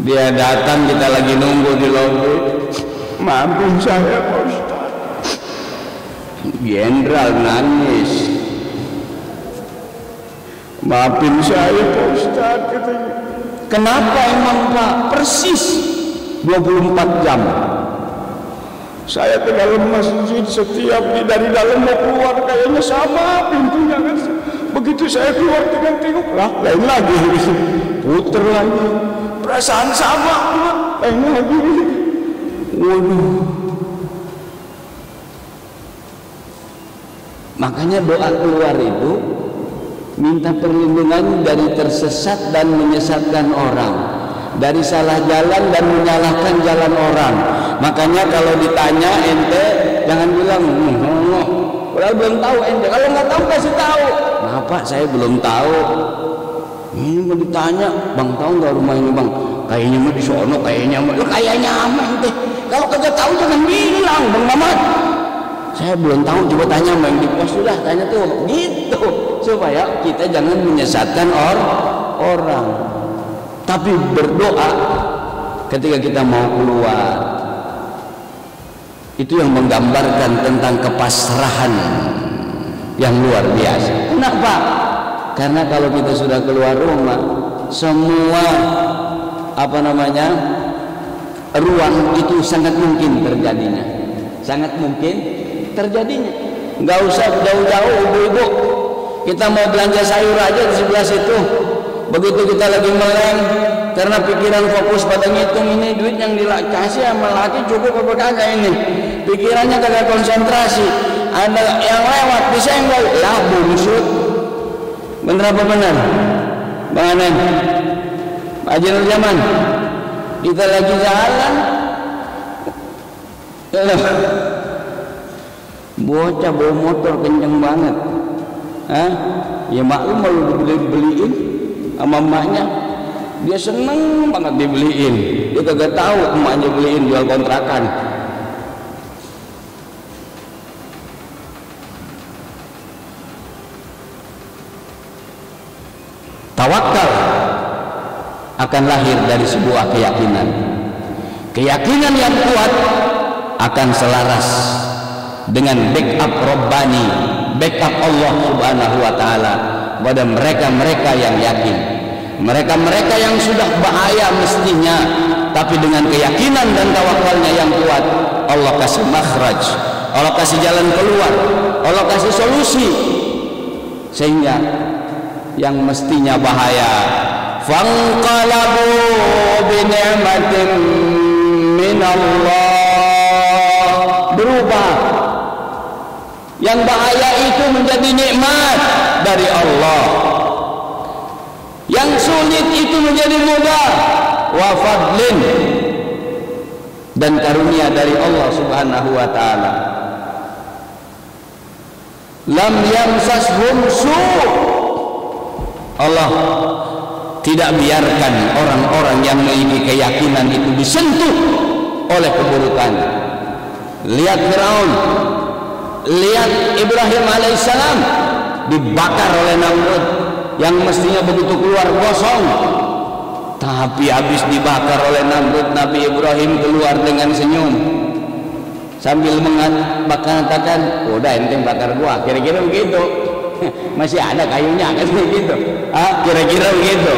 Dia datang, kita lagi nunggu di lobi. Maafin saya Pak Ustaz. Jenderal nangis. Maafin saya Pak Ustaz, katanya. Kenapa emang Pak? Persis 24 jam. Saya ke dalam masjid, setiap dari dalam mau keluar kayaknya sama pintunya kan. Begitu saya keluar tengok lah, lain lagi, puter lagi. Perasaan sama, lain lagi. Waduh. Makanya doa keluar itu minta perlindungan dari tersesat dan menyesatkan orang, dari salah jalan dan menyalahkan jalan orang. Makanya kalau ditanya ente jangan bilang padahal belum tahu ente. Kalau nggak tahu kasih tahu. Nah Pak, saya belum tahu. Ini mau ditanya, Bang tahu nggak rumah ini Bang? Kayaknya mah di sono, kayaknya mah. Kayaknya aman ente. Kalau kagak tahu jangan bilang Bang Mamat. Saya belum tahu, coba tanya Bang di pos, sudah tanya tuh, gitu, supaya kita jangan menyesatkan orang. Tapi berdoa ketika kita mau keluar, itu yang menggambarkan tentang kepasrahan yang luar biasa. Kenapa? Karena kalau kita sudah keluar rumah, semua ruang itu sangat mungkin terjadinya, sangat mungkin terjadinya. Nggak usah jauh-jauh ibu-ibu, kita mau belanja sayur aja di sebelah situ, begitu kita lagi meleng karena pikiran fokus pada ngitung ini duit yang dikasih sama laki cukup apa kagak, ini pikirannya kagak konsentrasi, ada yang lewat disenggol lah bunsut. Bener apa bener Bang Anen, Pak Haji Nur Zaman? Kita lagi jalan bocah bawa motor kenceng banget, ya maklum malu dibeliin sama emaknya, dia seneng banget dibeliin, dia kagak tahu emaknya beliin jual kontrakan. Tawakal akan lahir dari sebuah keyakinan. Keyakinan yang kuat akan selaras dengan backup Rabbani, backup Allah Subhanahu wa Ta'ala pada mereka-mereka yang yakin, mereka-mereka yang sudah bahaya mestinya, tapi dengan keyakinan dan tawakalnya yang kuat, Allah kasih makhraj, Allah kasih jalan keluar, Allah kasih solusi, sehingga yang mestinya bahaya fanqalabu bi ni'matin minallah, berubah. Yang bahaya itu menjadi nikmat dari Allah, yang sulit itu menjadi mudah, wa fadlin, dan karunia dari Allah Subhanahu wa Ta'ala. Lam yamsashum su', Allah tidak biarkan orang-orang yang memiliki keyakinan itu disentuh oleh keburukan. Lihat Firaun, lihat Ibrahim alaihissalam dibakar oleh Namrud yang mestinya begitu keluar gosong, tapi habis dibakar oleh Namrud, Nabi Ibrahim keluar dengan senyum sambil mengatakan, udah ente bakar gua, kira-kira begitu. Masih ada kayunya kan begitu, kira-kira begitu.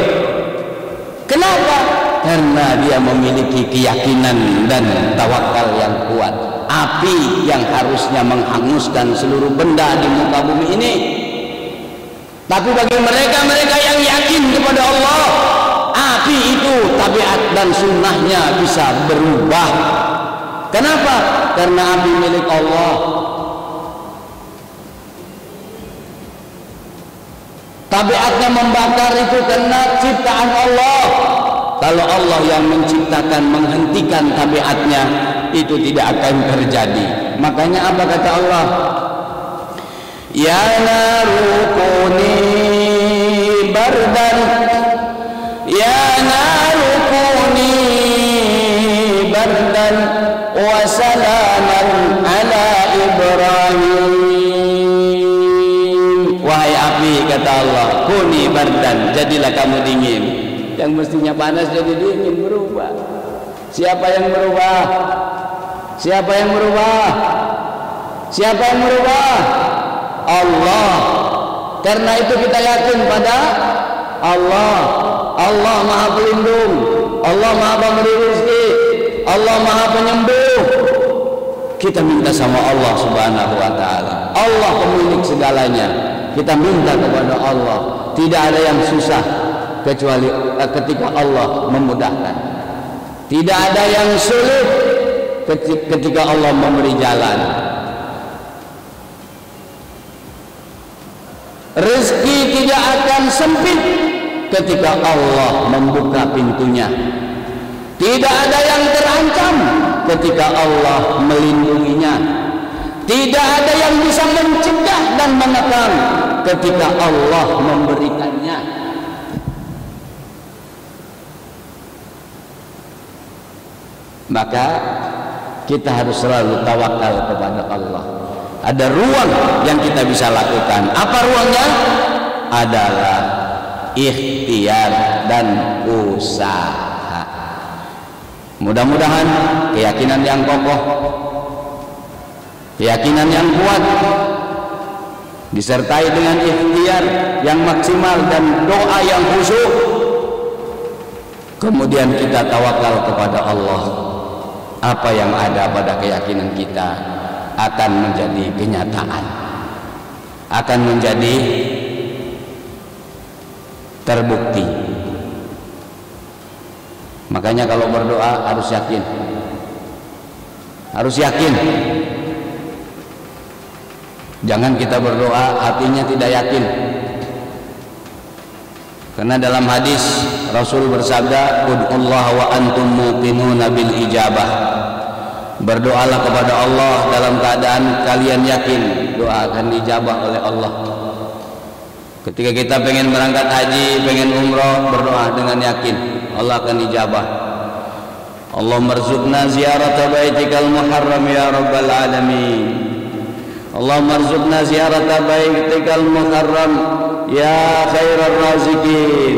Kenapa? Karena dia memiliki keyakinan dan tawakal yang kuat. Api yang harusnya menghanguskan seluruh benda di muka bumi ini, tapi bagi mereka-mereka yang yakin kepada Allah, api itu tabiat dan sunnahnya bisa berubah. Kenapa? Karena api milik Allah. Tabiatnya membakar itu karena ciptaan Allah. Kalau Allah yang menciptakan, menghentikan tabiatnya, itu tidak akan terjadi. Makanya apa kata Allah? Ya naru kuni bardan, ya naru kuni bardan wa salaman ala Ibrahim. Wahai api, kata Allah, kuni bardan, jadilah kamu dingin. Yang mestinya panas jadi dingin, berubah. Siapa yang berubah? Siapa yang berubah? Siapa yang berubah? Allah. Karena itu kita yakin pada Allah. Allah Maha Pelindung, Allah Maha Pemberi rezeki, Allah Maha Penyembuh. Kita minta sama Allah Subhanahu wa Ta'ala. Allah pemilik segalanya. Kita minta kepada Allah. Tidak ada yang susah kecuali ketika Allah memudahkan. Tidak ada yang sulit ketika Allah memberi jalan. Rezeki tidak akan sempit ketika Allah membuka pintunya. Tidak ada yang terancam ketika Allah melindunginya. Tidak ada yang bisa mencegah dan mengekang ketika Allah memberikannya. Maka kita harus selalu tawakal kepada Allah. Ada ruang yang kita bisa lakukan. Apa ruangnya? Adalah ikhtiar dan usaha. Mudah-mudahan keyakinan yang kokoh, keyakinan yang kuat, disertai dengan ikhtiar yang maksimal dan doa yang khusyuk, kemudian kita tawakal kepada Allah, apa yang ada pada keyakinan kita akan menjadi kenyataan, akan menjadi terbukti. Makanya kalau berdoa harus yakin, harus yakin. Jangan kita berdoa hatinya tidak yakin. Karena dalam hadis Rasul bersabda, "Ud'ullah wa antum muqinuna bil ijabah." Berdoalah kepada Allah dalam keadaan kalian yakin doa akan dijabah oleh Allah. Ketika kita pengen berangkat haji, pengen umrah, berdoa dengan yakin Allah akan dijabah. Allahumma rzuqna ziyarata baitikal muharram ya rabbal alamin. Allahumma rzuqna ziyarata baitikal muharram ya khairar raziqin.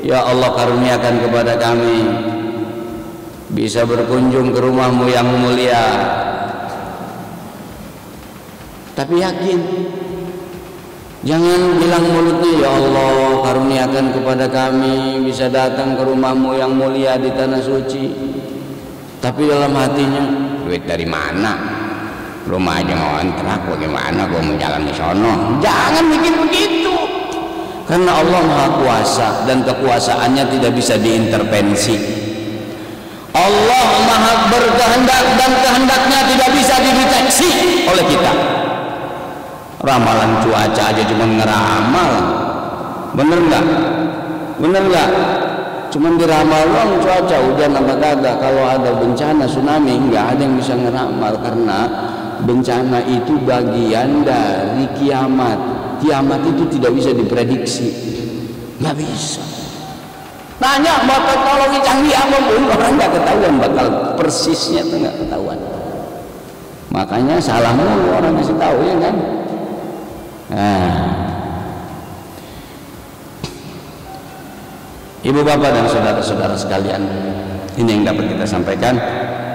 Ya Allah, karuniakan kepada kami bisa berkunjung ke rumahmu yang mulia. Tapi yakin, jangan bilang mulutnya ya Allah karuniakan kepada kami bisa datang ke rumahmu yang mulia di tanah suci, tapi dalam hatinya duit dari mana? Rumah aja ngontrak, bagaimana gua mau jalan di sono? Jangan bikin begitu. Karena Allah Maha Kuasa dan kekuasaannya tidak bisa diintervensi. Allah Maha berkehendak dan kehendaknya tidak bisa dideteksi oleh kita. Ramalan cuaca aja cuma ngeramal, bener nggak? Bener nggak? Cuman diramal doang cuaca, hujan apa kagak. Kalau ada bencana tsunami nggak ada yang bisa ngeramal, karena bencana itu bagian dari kiamat. Kiamat itu tidak bisa diprediksi, nggak bisa. Tanya bakal teknologi canggih apapun, orang nggak ketahuan bakal persisnya tuh nggak ketahuan. Makanya salah mulu orang kasih tahu, ya kan? Nah, ibu bapak dan saudara-saudara sekalian, ini yang dapat kita sampaikan.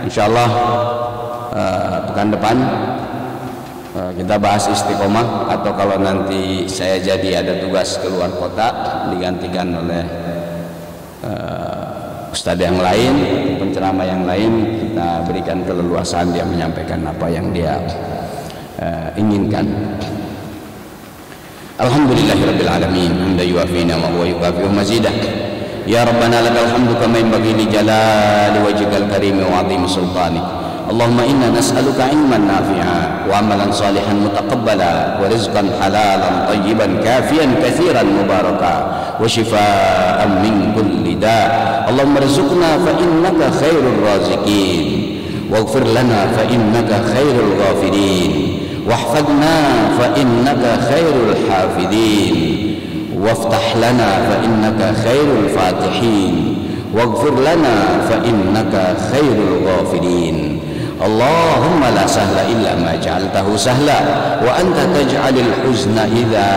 Insyaallah pekan depan kita bahas istiqomah, atau kalau nanti saya jadi ada tugas keluar kota digantikan oleh ustadz yang lain, penceramah yang lain, kita berikan keleluasaan dia menyampaikan apa yang dia inginkan. Alhamdulillahirabbil alamin, hamdan yuwafi ni'amahu wa yukafi mazidah. Ya Rabbana lakal hamdu kama yanbaghi li jalali wajhikal karim wa 'azimi sultanik. Allahumma inna nas'aluka ilman nafi'a wa amalan salihan mutaqabbala wa rizqan halalan tayyiban kafiyan katsiran mubaraka wa shifaa'an min kulli da'. Allahumma rzuqna fa innaka khairur raziqin waghfir lana fa innaka khairul ghafirin واحفظنا فإنك خير الحافظين وافتح لنا فإنك خير الفاتحين واغفر لنا فإنك خير الغافرين. اللهم لا سهل إلا ما جعلته سهلا وأنت تجعل الحزن إذا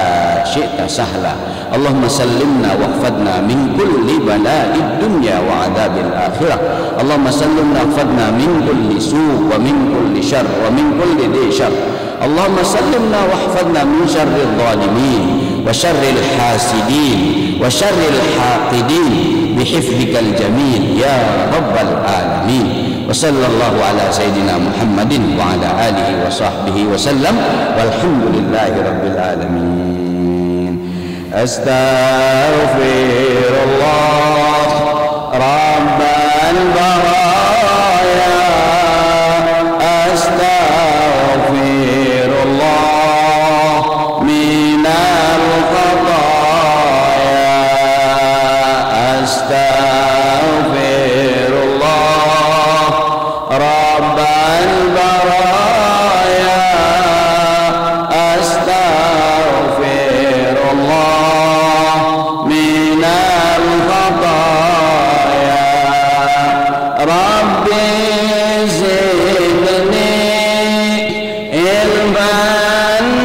شئت سهلا. اللهم سلمنا واحفظنا من كل بلاء الدنيا وعذاب الآخرة. اللهم سلمنا واحفظنا من كل سوء ومن كل شر ومن كل ذي شر. اللهم سلمنا واحفظنا من شر الظالمين وشر الحاسدين وشر الحاقدين بحفظك الجميل يا رب العالمين. وصلى الله على سيدنا محمد وعلى آله وصحبه وسلم والحمد لله رب العالمين. أستغفر الله رب البرايا أستغفر الله من الخطايا أستغفر الله رب البرايا أستغفر الله من الخطايا ربي زدني علما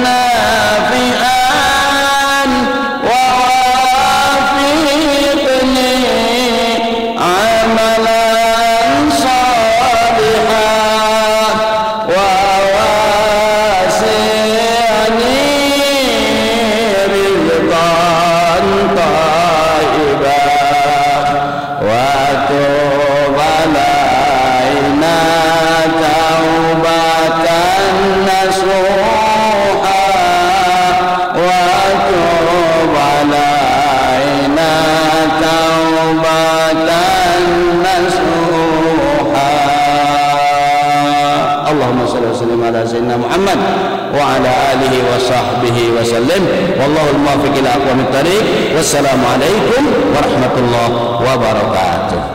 نافعا ووافقني عملا صالحا وواسعني رزقا طيبا Allahumma shalli wa sallim ala sayyidina Muhammad wa ala alihi wa sahbihi wa sallim. Wallahu al-muwaffiq ila aqwamit thariq. Wassalamu alaikum warahmatullahi wabarakatuh.